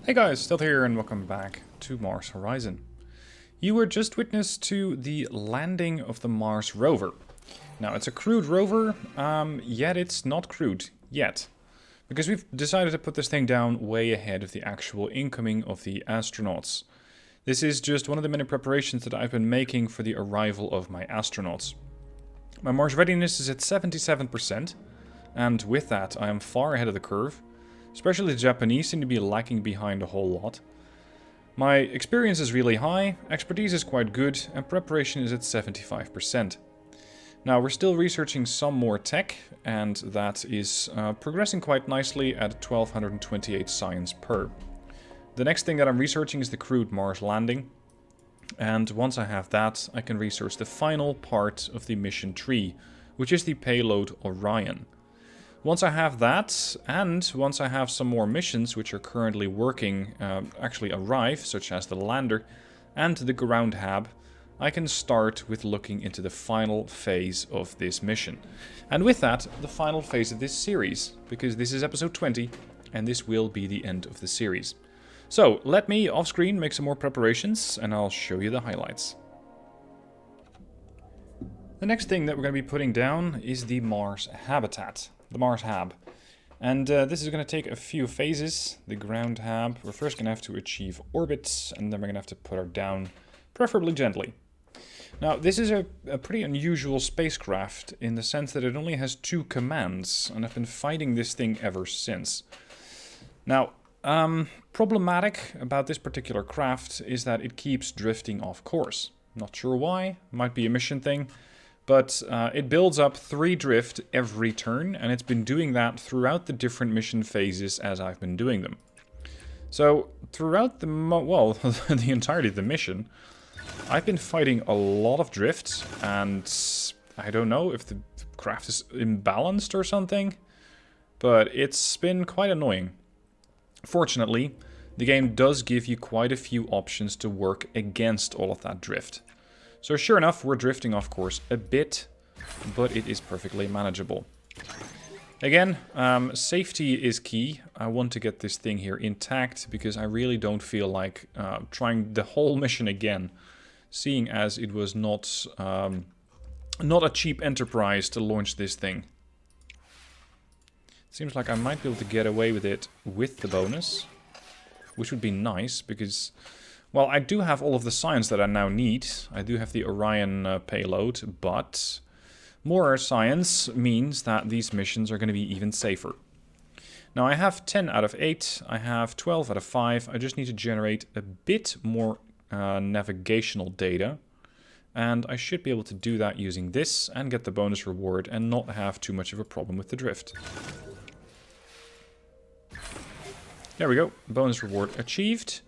Hey guys, Stealth here and welcome back to Mars Horizon. You were just witness to the landing of the Mars rover. Now it's a crewed rover, yet it's not crewed yet. Because we've decided to put this thing down way ahead of the actual incoming of the astronauts. This is just one of the many preparations that I've been making for the arrival of my astronauts. My Mars readiness is at 77%, and with that I am far ahead of the curve. Especially the Japanese seem to be lagging behind a whole lot. My experience is really high, expertise is quite good, and preparation is at 75%. Now we're still researching some more tech, and that is progressing quite nicely at 1228 science per. The next thing that I'm researching is the crewed Mars landing, and once I have that, I can research the final part of the mission tree, which is the payload Orion. Once I have that, and once I have some more missions which are currently working actually arrive, such as the lander and the ground hab, I can start with looking into the final phase of this mission. And with that, the final phase of this series, because this is episode 20, and this will be the end of the series. So, let me, off-screen, make some more preparations, and I'll show you the highlights. The next thing that we're going to be putting down is the Mars habitat. The Mars hab. And this is going to take a few phases. The ground hab, we're first going to have to achieve orbits, and then we're going to have to put her down, preferably gently. Now, this is a pretty unusual spacecraft in the sense that it only has 2 commands, and I've been fighting this thing ever since. Now, problematic about this particular craft is that it keeps drifting off course. Not sure why, might be a mission thing. But it builds up 3 drift every turn, and it's been doing that throughout the different mission phases as I've been doing them. So, throughout the the entirety of the mission, I've been fighting a lot of drift, and I don't know if the craft is imbalanced or something, but it's been quite annoying. Fortunately, the game does give you quite a few options to work against all of that drift. So sure enough, we're drifting off course a bit, but it is perfectly manageable. Again, safety is key. I want to get this thing here intact, because I really don't feel like trying the whole mission again, seeing as it was not a cheap enterprise to launch this thing. Seems like I might be able to get away with it with the bonus, which would be nice, because... well, I do have all of the science that I now need. I do have the Orion payload, but more science means that these missions are going to be even safer. Now, I have 10 out of 8. I have 12 out of 5. I just need to generate a bit more navigational data. And I should be able to do that using this and get the bonus reward and not have too much of a problem with the drift. There we go. Bonus reward achieved.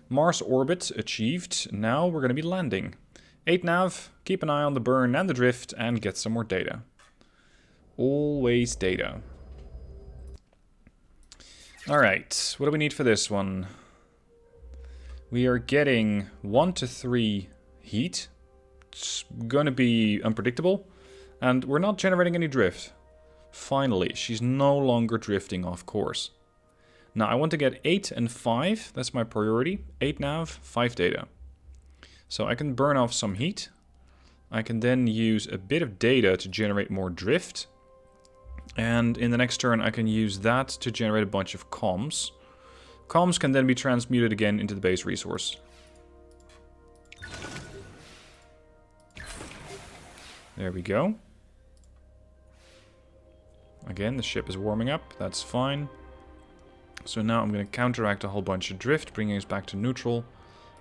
Mars orbit achieved. Now we're going to be landing. 8 nav, keep an eye on the burn and the drift, and get some more data. Always data. Alright, what do we need for this one? We are getting 1 to 3 heat. It's going to be unpredictable. And we're not generating any drift. Finally, she's no longer drifting off course. Now, I want to get 8 and 5. That's my priority. 8 nav, 5 data. So I can burn off some heat. I can then use a bit of data to generate more drift. And in the next turn, I can use that to generate a bunch of comms. Comms can then be transmuted again into the base resource. There we go. Again, the ship is warming up. That's fine. So now I'm going to counteract a whole bunch of drift, bringing us back to neutral,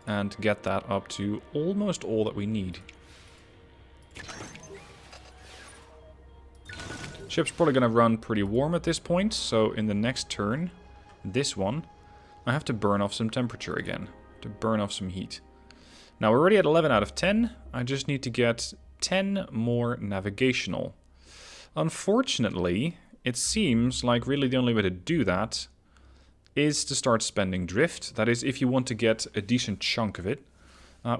and get that up to almost all that we need. Ship's probably going to run pretty warm at this point, so in the next turn, this one, I have to burn off some temperature again, to burn off some heat. Now we're already at 11 out of 10, I just need to get 10 more navigational. Unfortunately, it seems like really the only way to do that is to start spending drift. That is, if you want to get a decent chunk of it.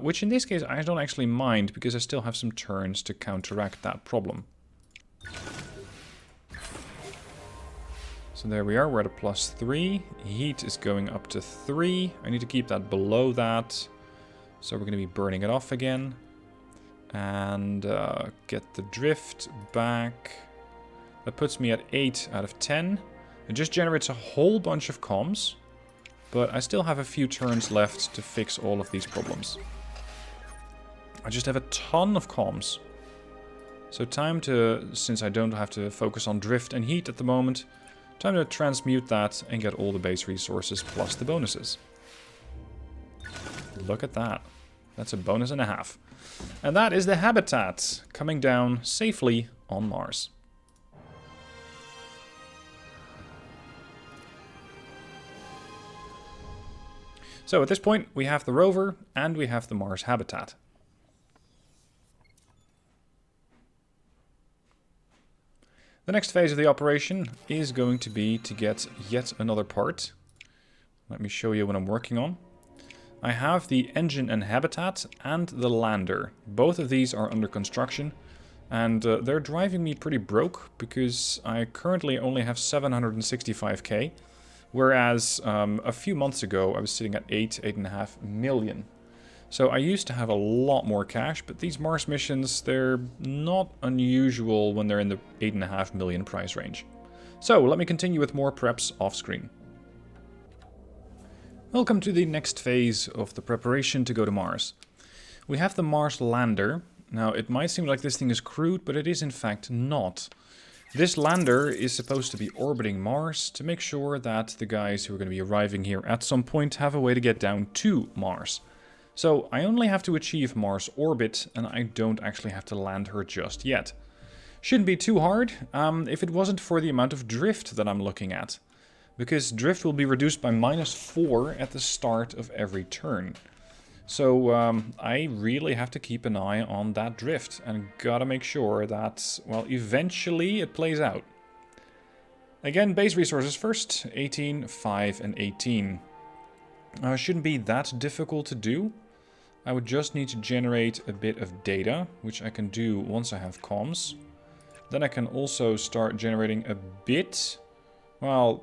Which in this case I don't actually mind, because I still have some turns to counteract that problem. So there we are, we're at a +3. Heat is going up to 3. I need to keep that below that. So we're going to be burning it off again. And get the drift back. That puts me at 8 out of 10. It just generates a whole bunch of comms. But I still have a few turns left to fix all of these problems. I just have a ton of comms. So time to, since I don't have to focus on drift and heat at the moment, time to transmute that and get all the base resources plus the bonuses. Look at that. That's a bonus and a half. And that is the habitat coming down safely on Mars. So at this point, we have the rover and we have the Mars habitat. The next phase of the operation is going to be to get yet another part. Let me show you what I'm working on. I have the engine and habitat and the lander. Both of these are under construction, and they're driving me pretty broke because I currently only have 765k, whereas a few months ago I was sitting at 8.5 million. So I used to have a lot more cash, but these Mars missions, they're not unusual when they're in the 8.5 million price range. So let me continue with more preps off screen. Welcome to the next phase of the preparation to go to Mars. We have the Mars lander. Now it might seem like this thing is crude, but it is in fact not. This lander is supposed to be orbiting Mars to make sure that the guys who are going to be arriving here at some point have a way to get down to Mars. So I only have to achieve Mars orbit, and I don't actually have to land her just yet. Shouldn't be too hard, if it wasn't for the amount of drift that I'm looking at. Because drift will be reduced by -4 at the start of every turn. So I really have to keep an eye on that drift, and gotta make sure that, well, eventually it plays out. Again, base resources first, 18, 5, and 18. Shouldn't be that difficult to do. I would just need to generate a bit of data, which I can do once I have comms. Then I can also start generating a bit of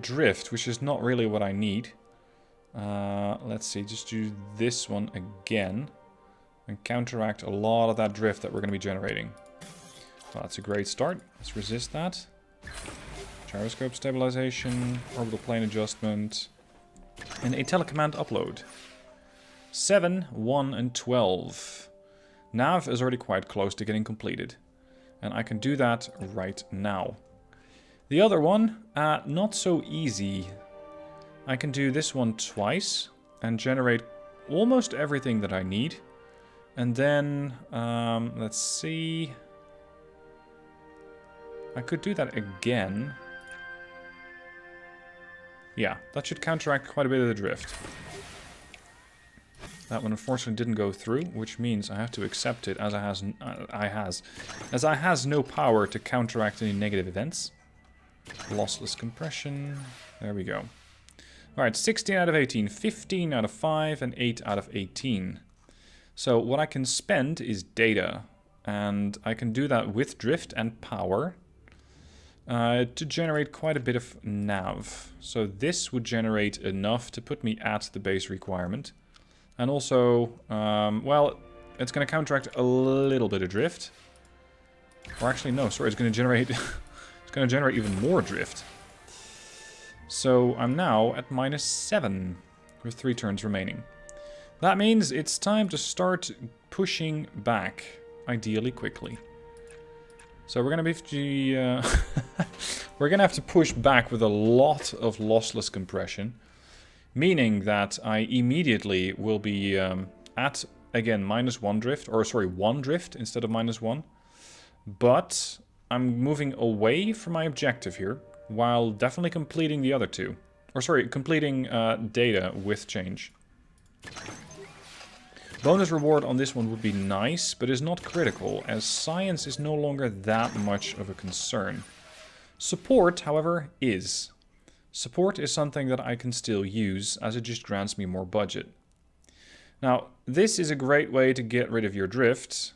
drift, which is not really what I need. Let's see, just do this one again and counteract a lot of that drift that we're going to be generating. Well, that's a great start. Let's resist that. Gyroscope stabilization, orbital plane adjustment, and a telecommand upload. 7, 1, and 12. Nav is already quite close to getting completed, and I can do that right now. The other one, not so easy. I can do this one twice and generate almost everything that I need. And then, let's see. I could do that again. Yeah, that should counteract quite a bit of the drift. That one unfortunately didn't go through, which means I have to accept it as I has no power to counteract any negative events. Lossless compression. There we go. Alright, 16 out of 18, 15 out of 5, and 8 out of 18. So what I can spend is data, and I can do that with drift and power to generate quite a bit of nav. So this would generate enough to put me at the base requirement. And also, well, it's going to counteract a little bit of drift. Or actually, no, sorry, it's going to generate it's going to generate even more drift. So I'm now at -7 with 3 turns remaining. That means it's time to start pushing back, ideally quickly. So we're going to be we're going to have to push back with a lot of lossless compression, meaning that I immediately will be at, again, -1 drift, or sorry, 1 drift instead of -1. But I'm moving away from my objective here, while definitely completing the other two. Or sorry, completing data with change. Bonus reward on this one would be nice, but is not critical, as science is no longer that much of a concern. Support, however, is. Support is something that I can still use, as it just grants me more budget. Now, this is a great way to get rid of your drift,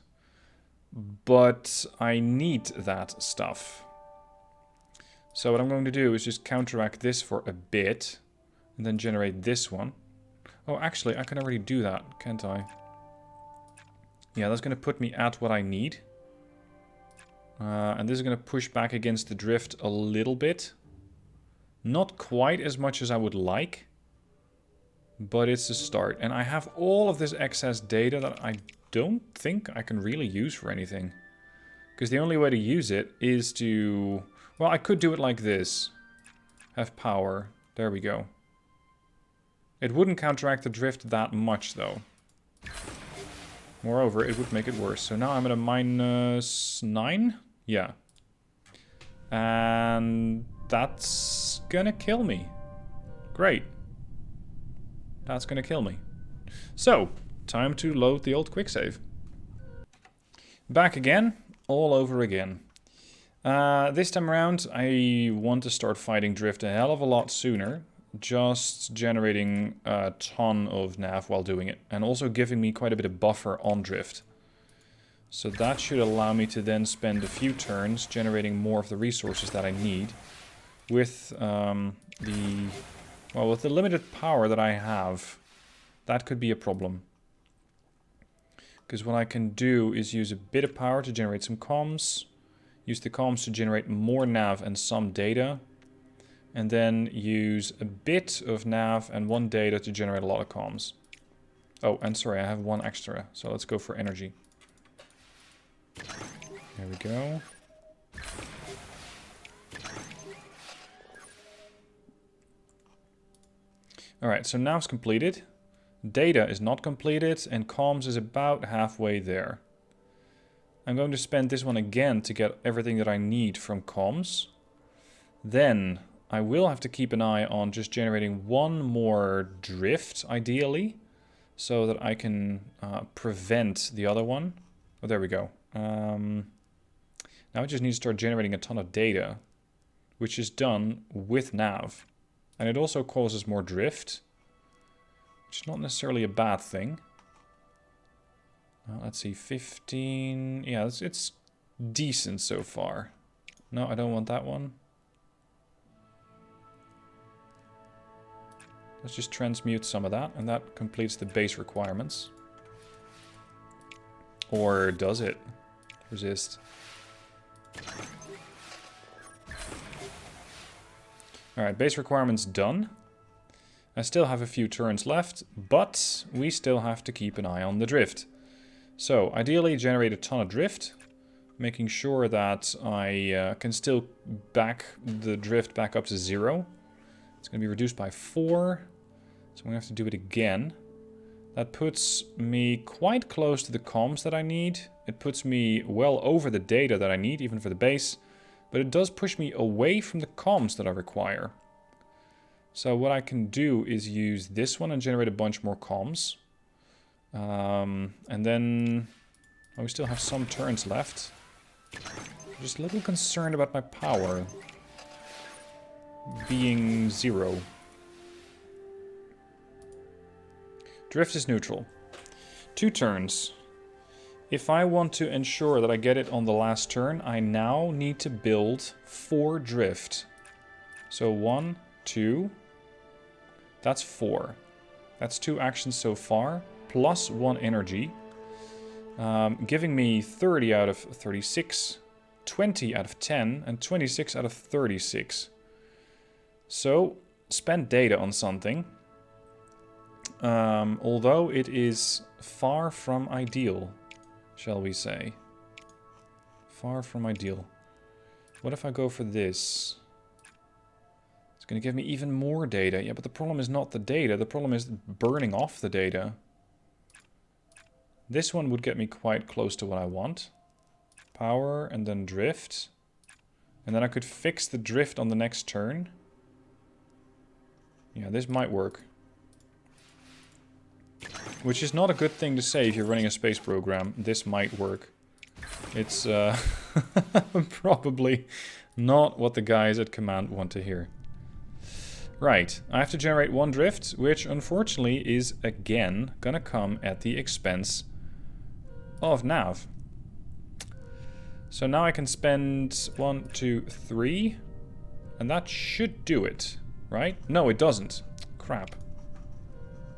but I need that stuff. So what I'm going to do is just counteract this for a bit. And then generate this one. Oh, actually, I can already do that, can't I? Yeah, that's going to put me at what I need. And this is going to push back against the drift a little bit. Not quite as much as I would like. But it's a start. And I have all of this excess data that I don't think I can really use for anything. Because the only way to use it is to... Well, I could do it like this. Have power. There we go. It wouldn't counteract the drift that much, though. Moreover, it would make it worse. So now I'm at a -9? Yeah. And that's gonna kill me. Great. That's gonna kill me. So, time to load the old quick save. Back again, all over again. This time around, I want to start fighting drift a hell of a lot sooner. Just generating a ton of nav while doing it. And also giving me quite a bit of buffer on drift. So that should allow me to then spend a few turns generating more of the resources that I need. With with the limited power that I have, that could be a problem. Because what I can do is use a bit of power to generate some comms. Use the comms to generate more nav and some data. And then use a bit of nav and one data to generate a lot of comms. Oh, and sorry, I have one extra. So let's go for energy. There we go. Alright, so nav's completed. Data is not completed, and comms is about halfway there. I'm going to spend this one again to get everything that I need from comms. Then I will have to keep an eye on just generating one more drift, ideally, so that I can prevent the other one. Oh, there we go. Now I just need to start generating a ton of data, which is done with nav. And it also causes more drift, which is not necessarily a bad thing. Let's see, 15... Yeah, it's decent so far. No, I don't want that one. Let's just transmute some of that, and that completes the base requirements. Or does it? Resist. Alright, base requirements done. I still have a few turns left, but we still have to keep an eye on the drift. So, ideally generate a ton of drift, making sure that I can still back the drift back up to 0. It's going to be reduced by 4, so I'm going to have to do it again. That puts me quite close to the comms that I need. It puts me well over the data that I need, even for the base. But it does push me away from the comms that I require. So what I can do is use this one and generate a bunch more comms. And then... Oh, we still have some turns left. I'm just a little concerned about my power being 0. Drift is neutral. 2 turns. If I want to ensure that I get it on the last turn, I now need to build 4 drift. So 1, 2, that's 4. That's 2 actions so far, plus 1 energy. Giving me 30 out of 36, 20 out of 10, and 26 out of 36. So, spend data on something. Although it is far from ideal. Shall we say. Far from ideal. What if I go for this? It's going to give me even more data. Yeah, but the problem is not the data. The problem is burning off the data. This one would get me quite close to what I want. Power and then drift. And then I could fix the drift on the next turn. Yeah, this might work. Which is not a good thing to say if you're running a space program. This might work. It's probably not what the guys at command want to hear. Right, I have to generate 1 drift, which unfortunately is again gonna come at the expense of nav. So now I can spend 1, 2, 3. And that should do it, right? No, it doesn't. Crap.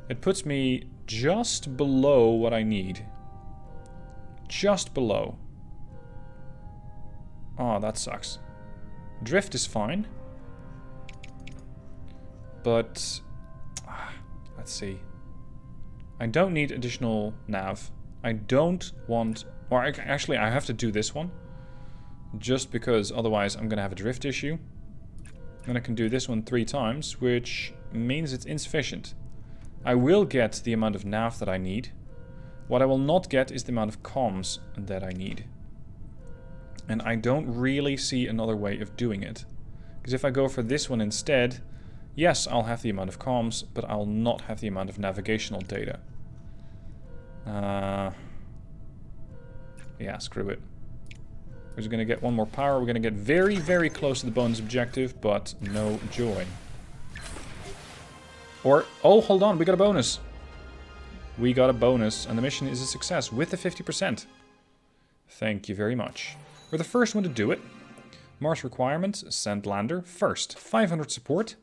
It puts me just below what I need. Just below. Oh, that sucks. Drift is fine. But... let's see. I don't need additional nav. I don't want... Or actually, I have to do this one. Just because otherwise I'm going to have a drift issue. And I can do this one 3 times, which means it's insufficient. I will get the amount of nav that I need. What I will not get is the amount of comms that I need. And I don't really see another way of doing it. Because if I go for this one instead, yes, I'll have the amount of comms, but I'll not have the amount of navigational data. Yeah, screw it. We're just going to get one more power. We're going to get very, very close to the bonus objective, but no joy. Or, oh, hold on, we got a bonus. We got a bonus, and the mission is a success with the 50%. Thank you very much. We're the first one to do it. Mars requirements, send lander first. 500 support.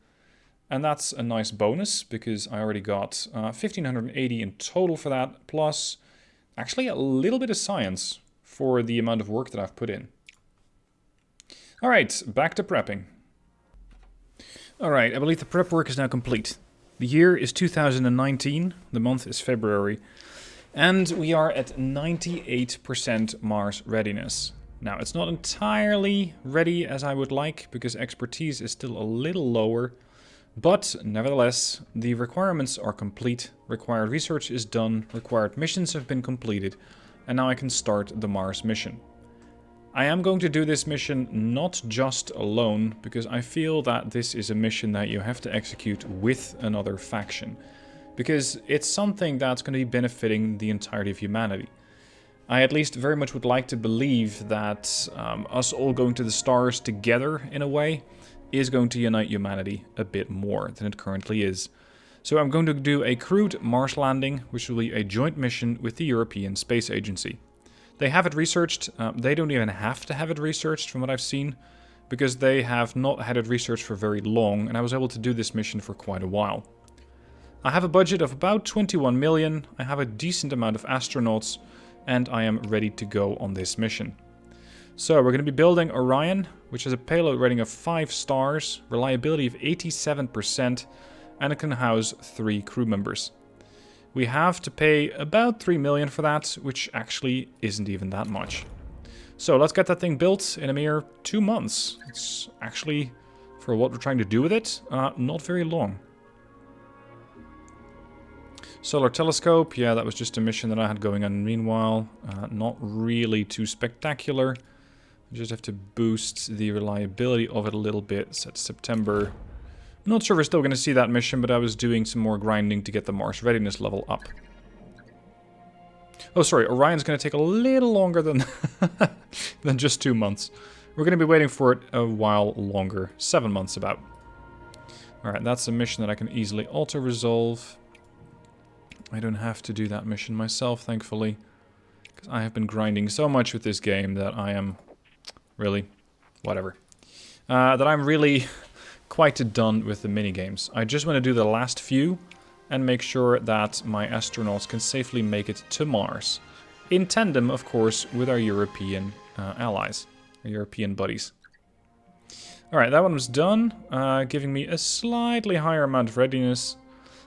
And that's a nice bonus, because I already got 1,580 in total for that, plus actually a little bit of science for the amount of work that I've put in. Alright, back to prepping. Alright, I believe the prep work is now complete. The year is 2019, the month is February, and we are at 98% Mars readiness. Now, it's not entirely ready as I would like, because expertise is still a little lower, but nevertheless, the requirements are complete, required research is done, required missions have been completed, and now I can start the Mars mission. I am going to do this mission not just alone, because I feel that this is a mission that you have to execute with another faction. Because it's something that's going to be benefiting the entirety of humanity. I at least very much would like to believe that us all going to the stars together, in a way, is going to unite humanity a bit more than it currently is. So I'm going to do a crewed Mars landing, which will be a joint mission with the European Space Agency. They have it researched. They don't even have to have it researched from what I've seen, because they have not had it researched for very long, and I was able to do this mission for quite a while. I have a budget of about 21 million, I have a decent amount of astronauts, and I am ready to go on this mission. So we're going to be building Orion, which has a payload rating of 5 stars, reliability of 87%, and it can house 3 crew members. We have to pay about 3 million for that, which actually isn't even that much. So let's get that thing built in a mere 2 months. It's actually, for what we're trying to do with it, not very long. Solar telescope, yeah, that was just a mission that I had going on meanwhile. Not really too spectacular. I just have to boost the reliability of it a little bit. Set September. I'm not sure we're still going to see that mission, but I was doing some more grinding to get the Mars readiness level up. Oh, sorry, Orion's going to take a little longer than, than just 2 months. We're going to be waiting for it a while longer. 7 months about. Alright, that's a mission that I can easily auto-resolve. I don't have to do that mission myself, thankfully. Because I have been grinding so much with this game that I am... really? Whatever. That I'm really... quite done with the minigames. I just want to do the last few and make sure that my astronauts can safely make it to Mars. In tandem, of course, with our European allies, our European buddies. Alright, that one was done, giving me a slightly higher amount of readiness.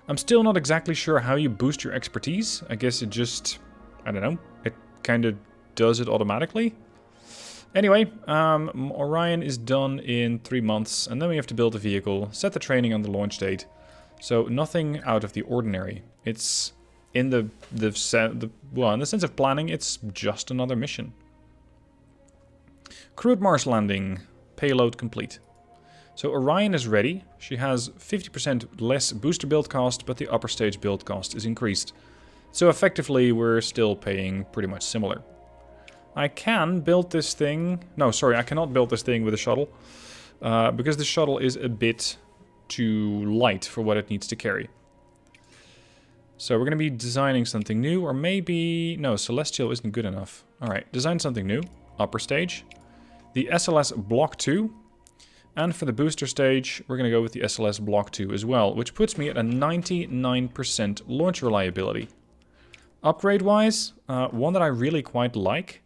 I'm still not exactly sure how you boost your expertise. I guess it just, I don't know, it kind of does it automatically. Anyway, Orion is done in 3 months, and then we have to build a vehicle, set the training on the launch date. So nothing out of the ordinary. It's in the sense of planning, it's just another mission. Crewed Mars landing, payload complete. So Orion is ready. She has 50% less booster build cost, but the upper stage build cost is increased. So effectively, we're still paying pretty much similar. I can build this thing... No, sorry, I cannot build this thing with a shuttle. Because the shuttle is a bit too light for what it needs to carry. So we're going to be designing something new, or maybe... No, Celestial isn't good enough. Alright, design something new. Upper stage. The SLS Block 2. And for the booster stage, we're going to go with the SLS Block 2 as well, which puts me at a 99% launch reliability. Upgrade-wise, one that I really quite like.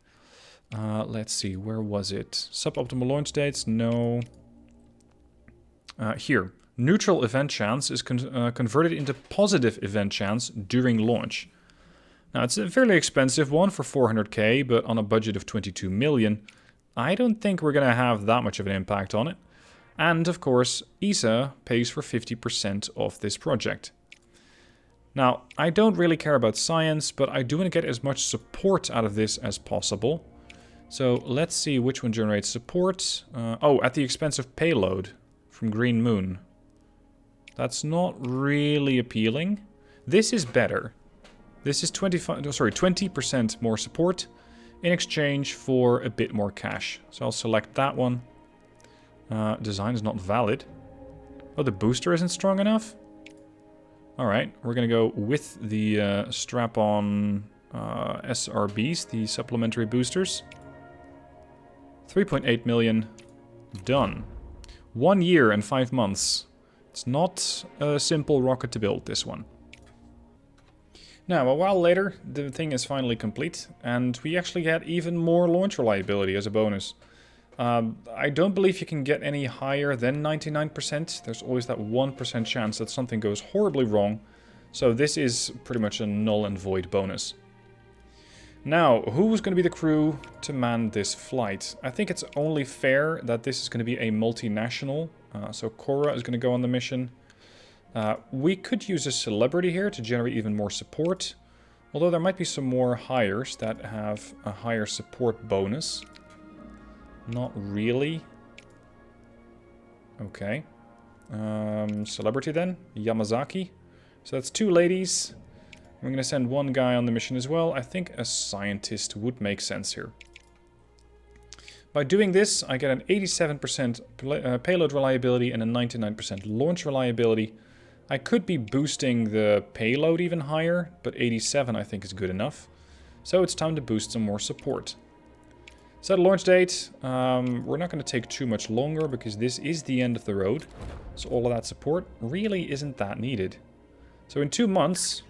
Let's see, where was it? Suboptimal launch dates? No. Here. Neutral event chance is converted into positive event chance during launch. Now, it's a fairly expensive one for 400k, but on a budget of 22 million, I don't think we're going to have that much of an impact on it. And, of course, ESA pays for 50% of this project. Now, I don't really care about science, but I do want to get as much support out of this as possible. So, let's see which one generates support. Oh, at the expense of payload from Green Moon. That's not really appealing. This is better. This is 20% more support in exchange for a bit more cash. So I'll select that one. Design is not valid. Oh, the booster isn't strong enough? Alright, we're going to go with the strap-on SRBs, the supplementary boosters. 3.8 million. Done. 1 year and 5 months. It's not a simple rocket to build, this one. Now, a while later, the thing is finally complete, and we actually get even more launch reliability as a bonus. I don't believe you can get any higher than 99%. There's always that 1% chance that something goes horribly wrong. So this is pretty much a null and void bonus. Now, who's going to be the crew to man this flight? I think it's only fair that this is going to be a multinational. So Cora is going to go on the mission. We could use a celebrity here to generate even more support. Although there might be some more hires that have a higher support bonus. Not really. Okay. Celebrity then. Yamazaki. So that's 2 ladies. We're going to send 1 guy on the mission as well. I think a scientist would make sense here. By doing this, I get an 87% payload reliability and a 99% launch reliability. I could be boosting the payload even higher, but 87 I think is good enough. So it's time to boost some more support. Set a launch date. We're not going to take too much longer because this is the end of the road. So all of that support really isn't that needed. So in 2 months,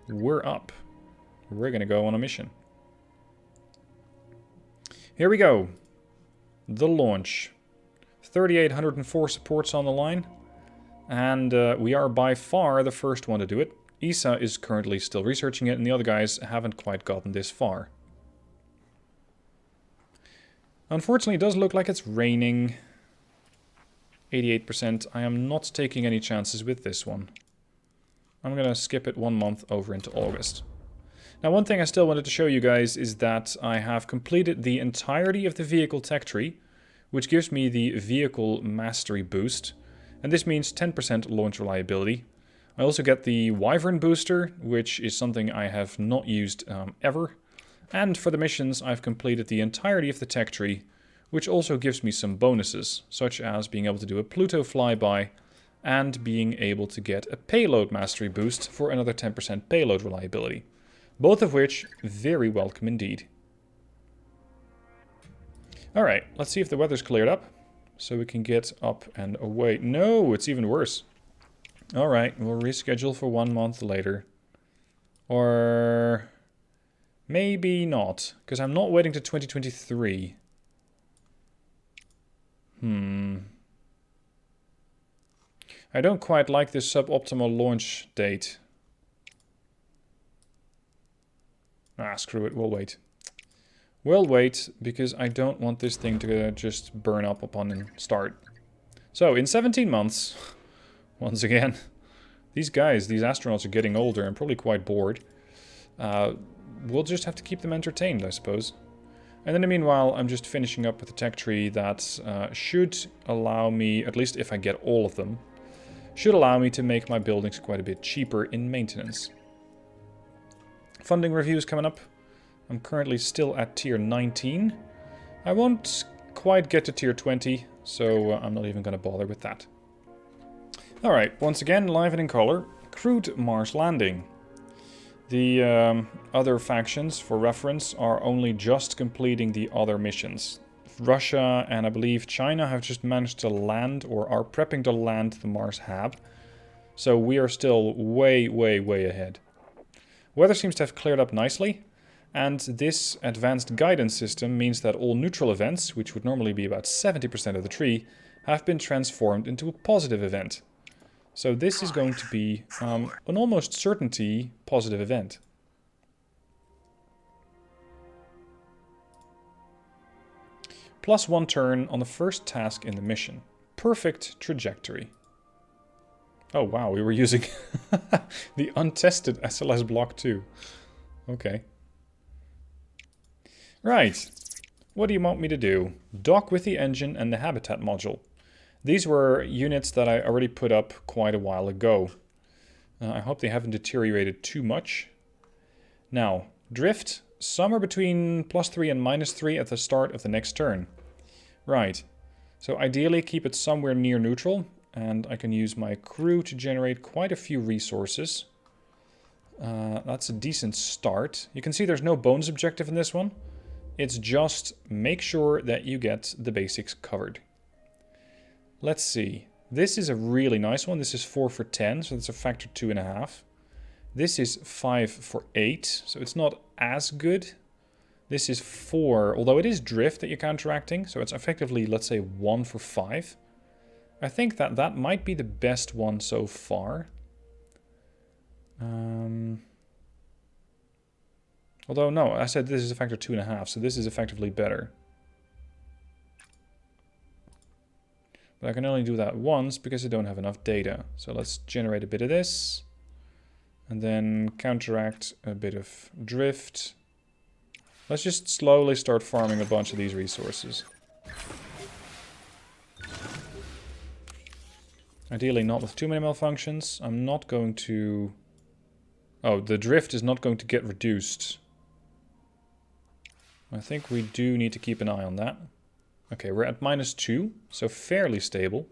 we're up. We're going to go on a mission. Here we go. The launch. 3,804 supports on the line. And we are by far the first one to do it. ESA is currently still researching it, and the other guys haven't quite gotten this far. Unfortunately, it does look like it's raining. 88%. I am not taking any chances with this one. I'm going to skip it 1 month over into August. Now, one thing I still wanted to show you guys is that I have completed the entirety of the vehicle tech tree, which gives me the vehicle mastery boost. And this means 10% launch reliability. I also get the Wyvern booster, which is something I have not used ever. And for the missions, I've completed the entirety of the tech tree, which also gives me some bonuses, such as being able to do a Pluto flyby and being able to get a payload mastery boost for another 10% payload reliability. Both of which, very welcome indeed. Alright, let's see if the weather's cleared up, so we can get up and away. No, it's even worse. Alright, we'll reschedule for 1 month later. Or maybe not, because I'm not waiting to 2023. I don't quite like this suboptimal launch date. Ah, screw it, we'll wait. We'll wait, because I don't want this thing to just burn up upon start. So, in 17 months, once again, these astronauts are getting older and probably quite bored. We'll just have to keep them entertained, I suppose. And in the meanwhile, I'm just finishing up with a tech tree that should allow me, at least if I get all of them, should allow me to make my buildings quite a bit cheaper in maintenance. Funding reviews coming up. I'm currently still at tier 19. I won't quite get to tier 20, so I'm not even going to bother with that. Alright, once again, live and in color, crewed Mars landing. The other factions, for reference, are only just completing the other missions. Russia and I believe China have just managed to land or are prepping to land the Mars Hab. So we are still way, way, way ahead. Weather seems to have cleared up nicely. And this advanced guidance system means that all neutral events, which would normally be about 70% of the tree, have been transformed into a positive event. So this is going to be an almost certainty positive event. +1 turn on the first task in the mission. Perfect trajectory. Oh wow, we were using the untested SLS block too. Okay. Right. What do you want me to do? Dock with the engine and the habitat module. These were units that I already put up quite a while ago. I hope they haven't deteriorated too much. Now, drift, somewhere between +3 and -3 at the start of the next turn. Right. So ideally keep it somewhere near neutral, and I can use my crew to generate quite a few resources. That's a decent start. You can see there's no bonus objective in this one. It's just make sure that you get the basics covered. Let's see. This is a really nice one. This is 4 for 10, so that's a factor 2.5. This is 5 for 8, so it's not as good. This is 4, although it is drift that you're counteracting, so it's effectively, let's say, 1 for 5. I think that that might be the best one so far. Although, no, I said this is a factor 2.5, so this is effectively better. But I can only do that once because I don't have enough data. So let's generate a bit of this. And then counteract a bit of drift. Let's just slowly start farming a bunch of these resources. Ideally not with too many malfunctions. I'm not going to... Oh, the drift is not going to get reduced. I think we do need to keep an eye on that. Okay, we're at -2, so fairly stable.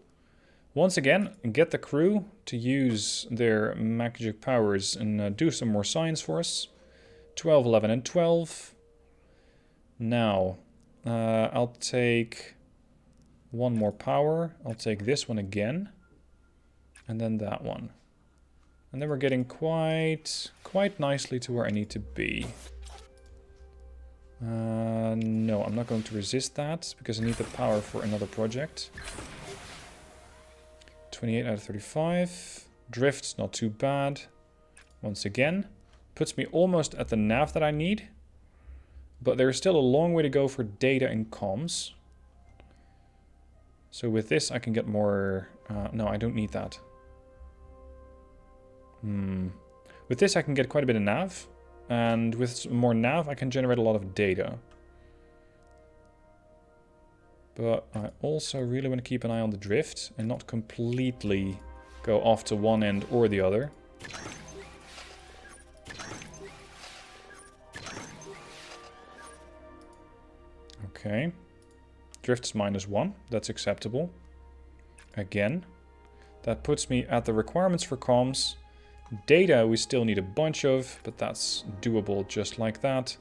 Once again, get the crew to use their magic powers and do some more science for us. 12, 11, and 12. Now, I'll take one more power. I'll take this one again. And then that one. And then we're getting quite nicely to where I need to be. No, I'm not going to resist that, because I need the power for another project. 28 out of 35. Drift's not too bad. Once again, puts me almost at the nav that I need. But there's still a long way to go for data and comms. So with this I can get more... no, I don't need that. With this I can get quite a bit of nav. And with more nav, I can generate a lot of data. But I also really want to keep an eye on the drift and not completely go off to one end or the other. Okay. Drift's -1. That's acceptable. Again. That puts me at the requirements for comms. Data we still need a bunch of, but that's doable just like that.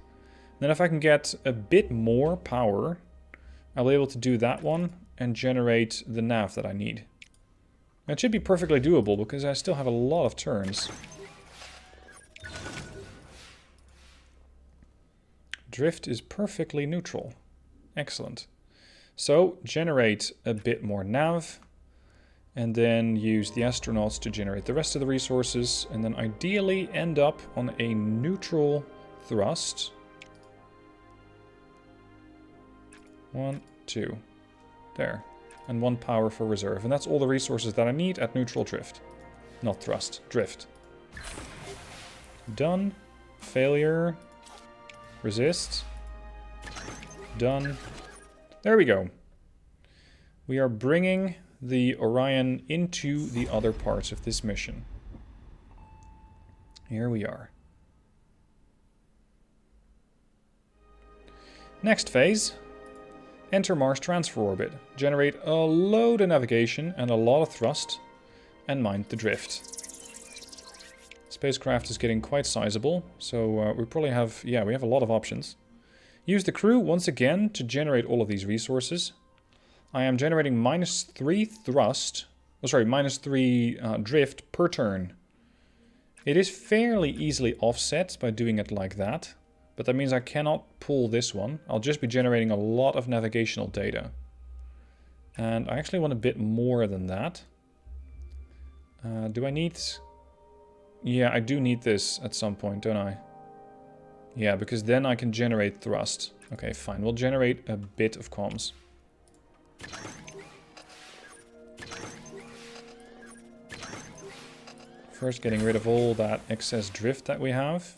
Then if I can get a bit more power, I'll be able to do that one and generate the nav that I need. It should be perfectly doable because I still have a lot of turns. Drift is perfectly neutral. Excellent. So generate a bit more nav. And then use the astronauts to generate the rest of the resources. And then ideally end up on a neutral thrust. 1, 2. There. And 1 power for reserve. And that's all the resources that I need at neutral drift. Not thrust. Drift. Done. Failure. Resist. Done. There we go. We are bringing the Orion into the other parts of this mission. Here we are. Next phase. Enter Mars transfer orbit. Generate a load of navigation and a lot of thrust. And mind the drift. Spacecraft is getting quite sizable. So we probably have... yeah, we have a lot of options. Use the crew once again to generate all of these resources. I am generating -3 thrust, -3 drift per turn. It is fairly easily offset by doing it like that, but that means I cannot pull this one. I'll just be generating a lot of navigational data. And I actually want a bit more than that. Do I need... Yeah, I do need this at some point, don't I? Yeah, because then I can generate thrust. Okay, fine. We'll generate a bit of comms. First, getting rid of all that excess drift that we have.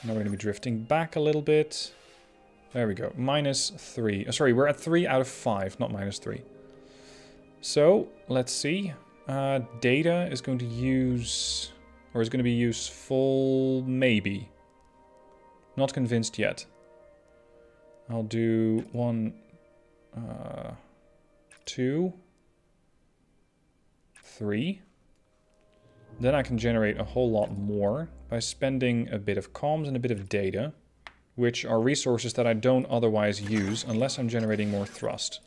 Now we're going to be drifting back a little bit. There we go. -3. Sorry, we're at 3 out of 5, not -3. So, let's see. Data is going to use... Or is going to be useful, maybe. Not convinced yet. I'll do 1, 2, 3. Then I can generate a whole lot more by spending a bit of comms and a bit of data, which are resources that I don't otherwise use unless I'm generating more thrust.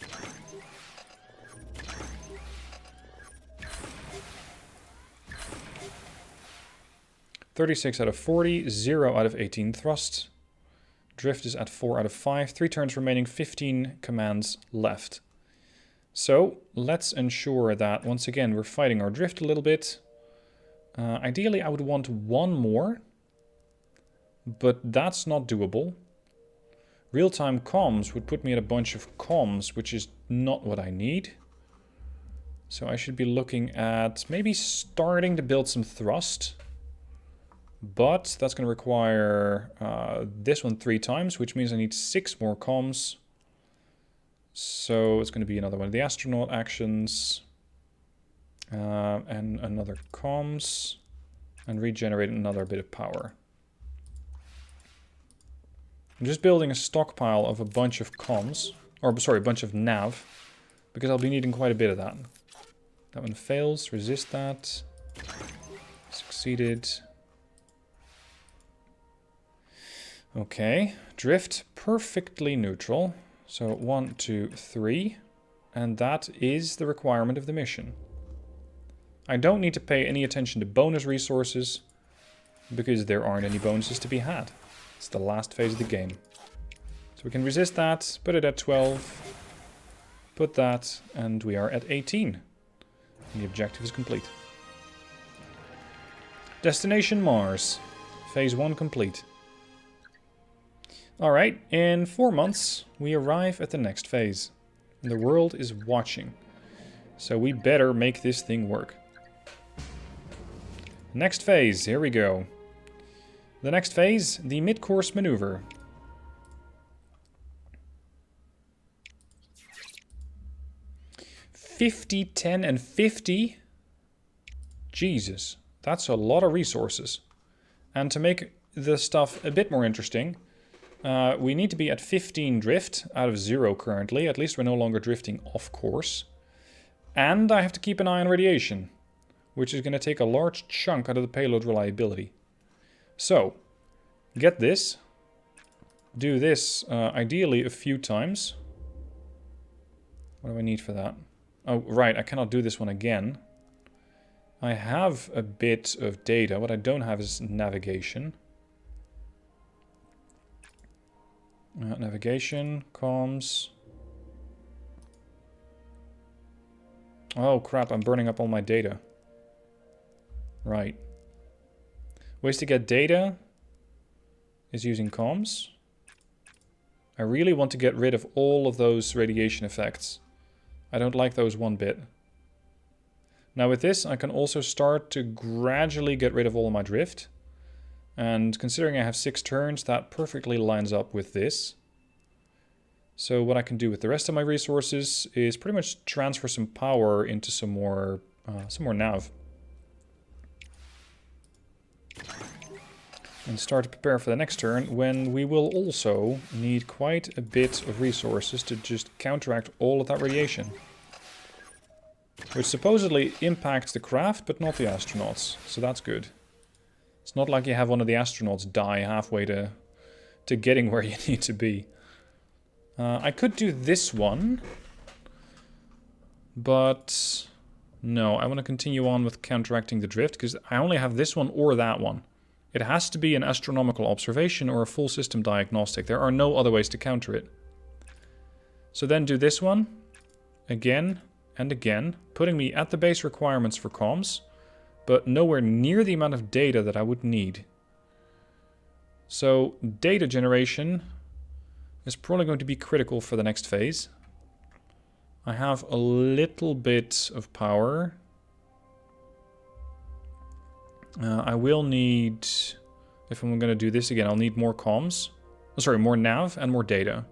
(36 out of 40, 0 out of 18 thrust. Drift is at 4 out of 5, 3 turns remaining, 15 commands left. So, let's ensure that, once again, we're fighting our drift a little bit. Ideally, I would want 1 more, but that's not doable. Real-time comms would put me at a bunch of comms, which is not what I need. So I should be looking at maybe starting to build some thrust. But that's going to require this one 3 times, which means I need 6 more comms. So it's going to be another one of the astronaut actions. And another comms. And regenerate another bit of power. I'm just building a stockpile of a bunch of comms. Or, sorry, a bunch of nav. Because I'll be needing quite a bit of that. That one fails. Resist that. Succeeded. Okay, drift perfectly neutral. So 1, 2, 3. And that is the requirement of the mission. I don't need to pay any attention to bonus resources, because there aren't any bonuses to be had. It's the last phase of the game. So we can resist that, put it at 12, put that, and we are at 18. And the objective is complete. Destination Mars. Phase 1 complete. Alright, in 4 months, we arrive at the next phase. And the world is watching. So we better make this thing work. Next phase, here we go. The next phase, the mid-course maneuver. $50, $10, and $50? Jesus, that's a lot of resources. And to make the stuff a bit more interesting, we need to be at 15 drift out of 0 currently. At least we're no longer drifting off course. And I have to keep an eye on radiation, which is going to take a large chunk out of the payload reliability. So, get this. Do this ideally a few times. What do I need for that? Oh, right, I cannot do this one again. I have a bit of data. What I don't have is navigation. Navigation, comms. Oh crap, I'm burning up all my data. Right. Ways to get data is using comms. I really want to get rid of all of those radiation effects. I don't like those one bit. Now with this, I can also start to gradually get rid of all of my drift. And considering I have 6 turns, that perfectly lines up with this. So what I can do with the rest of my resources is pretty much transfer some power into some more nav. And start to prepare for the next turn, when we will also need quite a bit of resources to just counteract all of that radiation. Which supposedly impacts the craft, but not the astronauts. So that's good. It's not like you have one of the astronauts die halfway to to getting where you need to be. I could do this one, but no, I want to continue on with counteracting the drift, because I only have this one or that one. It has to be an astronomical observation or a full system diagnostic. There are no other ways to counter it. So then do this one, again and again, putting me at the base requirements for comms, but nowhere near the amount of data that I would need. So data generation is probably going to be critical for the next phase. I have a little bit of power. I will need, if I'm going to do this again, I'll need more comms. Oh, sorry, more nav and more data.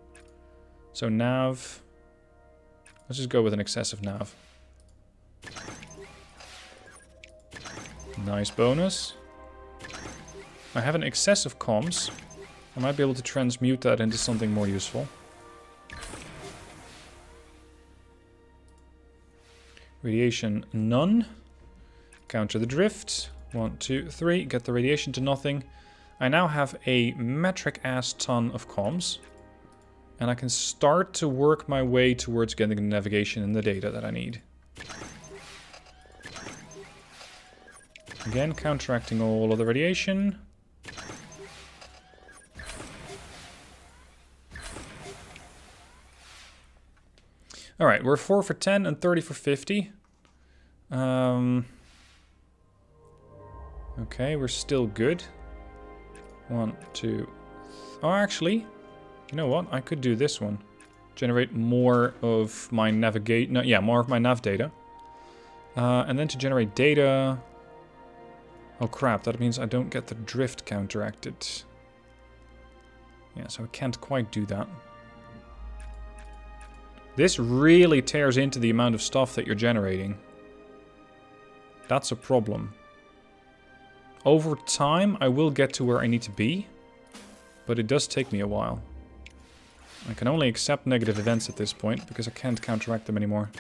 So nav, let's just go with an excessive nav. Nice bonus. I have an excessive comms. I might be able to transmute that into something more useful. Radiation, none. Counter the drift. 1, 2, 3. Get the radiation to nothing. I now have a metric ass ton of comms. And I can start to work my way towards getting the navigation and the data that I need. Again, counteracting all of the radiation. Alright, we're 4 for 10 and 30 for 50. Okay, we're still good. 1, 2... Oh, actually, you know what? I could do this one. Generate more of my navigate... No, yeah, more of my nav data. And then to generate data... Oh crap, that means I don't get the drift counteracted. Yeah, so I can't quite do that. This really tears into the amount of stuff that you're generating. That's a problem. Over time, I will get to where I need to be, but it does take me a while. I can only accept negative events at this point, because I can't counteract them anymore.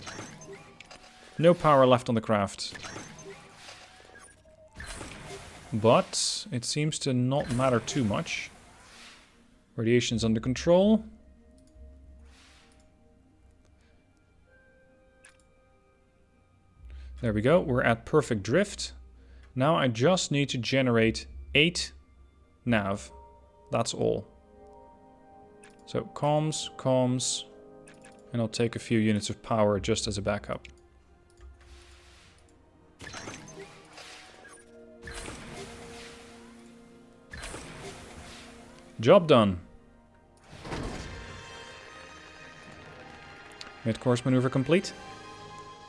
No power left on the craft. But it seems to not matter too much. Radiation's under control. There we go, we're at perfect drift. Now I just need to generate 8 nav. That's all. So comms, comms, and I'll take a few units of power just as a backup. Job done. Mid-course maneuver complete.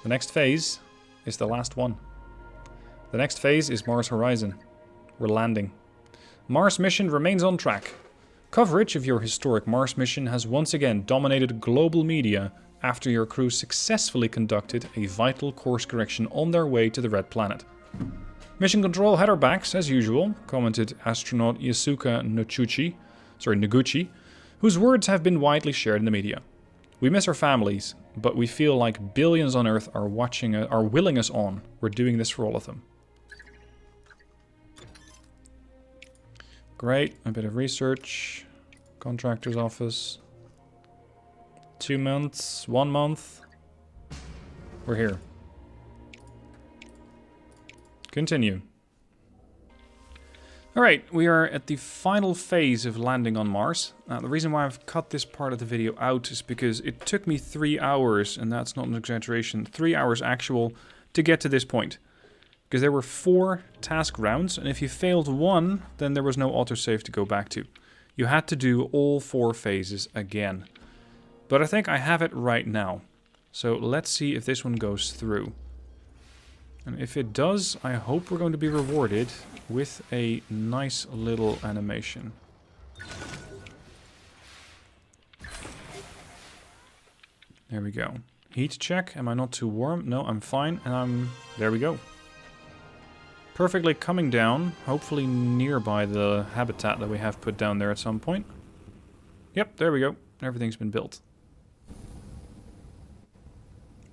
The next phase is the last one. The next phase is Mars Horizon. We're landing. Mars mission remains on track. Coverage of your historic Mars mission has once again dominated global media after your crew successfully conducted a vital course correction on their way to the Red Planet. Mission control had our backs, as usual, commented astronaut Yasuka Noguchi, whose words have been widely shared in the media. We miss our families, but we feel like billions on Earth are willing us on. We're doing this for all of them. Great, a bit of research. Contractor's office. 2 months, 1 month. We're here. Continue. Alright, we are at the final phase of landing on Mars. The reason why I've cut this part of the video out is because it took me 3 hours, and that's not an exaggeration, 3 hours actual, to get to this point. Because there were 4 task rounds, and if you failed one, then there was no autosave to go back to. You had to do all 4 phases again. But I think I have it right now. So let's see if this one goes through. And if it does, I hope we're going to be rewarded with a nice little animation. There we go. Heat check. Am I not too warm? No, I'm fine. And there we go. Perfectly coming down. Hopefully nearby the habitat that we have put down there at some point. Yep, there we go. Everything's been built.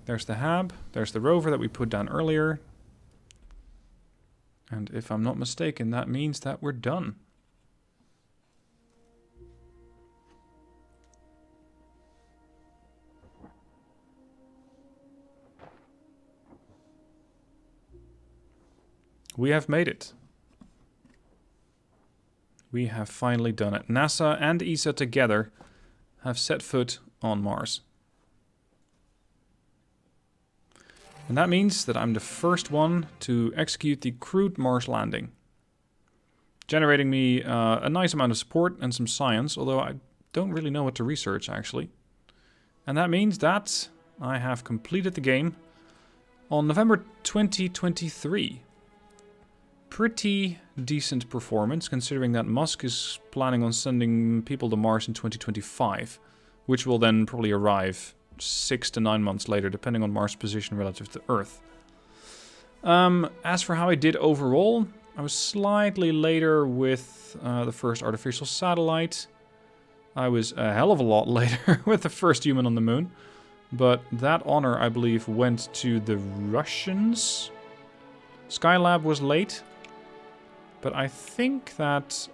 There's the hab. There's the rover that we put down earlier. And if I'm not mistaken, that means that we're done. We have made it. We have finally done it. NASA and ESA together have set foot on Mars. And that means that I'm the first one to execute the crewed Mars landing. Generating me a nice amount of support and some science, although I don't really know what to research actually. And that means that I have completed the game on November 2023. Pretty decent performance, considering that Musk is planning on sending people to Mars in 2025, which will then probably arrive 6 to 9 months later, depending on Mars' position relative to Earth. As for how I did overall, I was slightly later with the first artificial satellite. I was a hell of a lot later with the first human on the moon. But that honor, I believe, went to the Russians. Skylab was late. But I think that...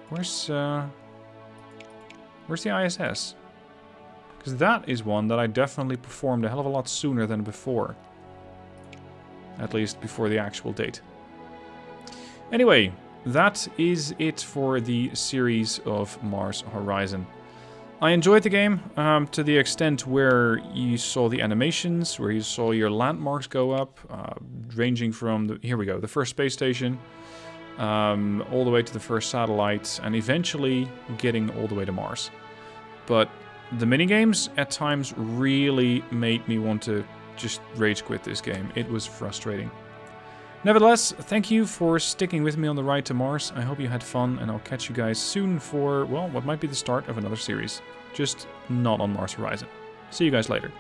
Where's the ISS? Because that is one that I definitely performed a hell of a lot sooner than before. At least before the actual date. Anyway, that is it for the series of Mars Horizon. I enjoyed the game to the extent where you saw the animations, where you saw your landmarks go up, ranging from, here we go, the first space station, all the way to the first satellite, and eventually getting all the way to Mars. But the minigames at times really made me want to just rage quit this game. It was frustrating. Nevertheless, thank you for sticking with me on the ride to Mars. I hope you had fun, and I'll catch you guys soon for, well, what might be the start of another series. Just not on Mars Horizon. See you guys later.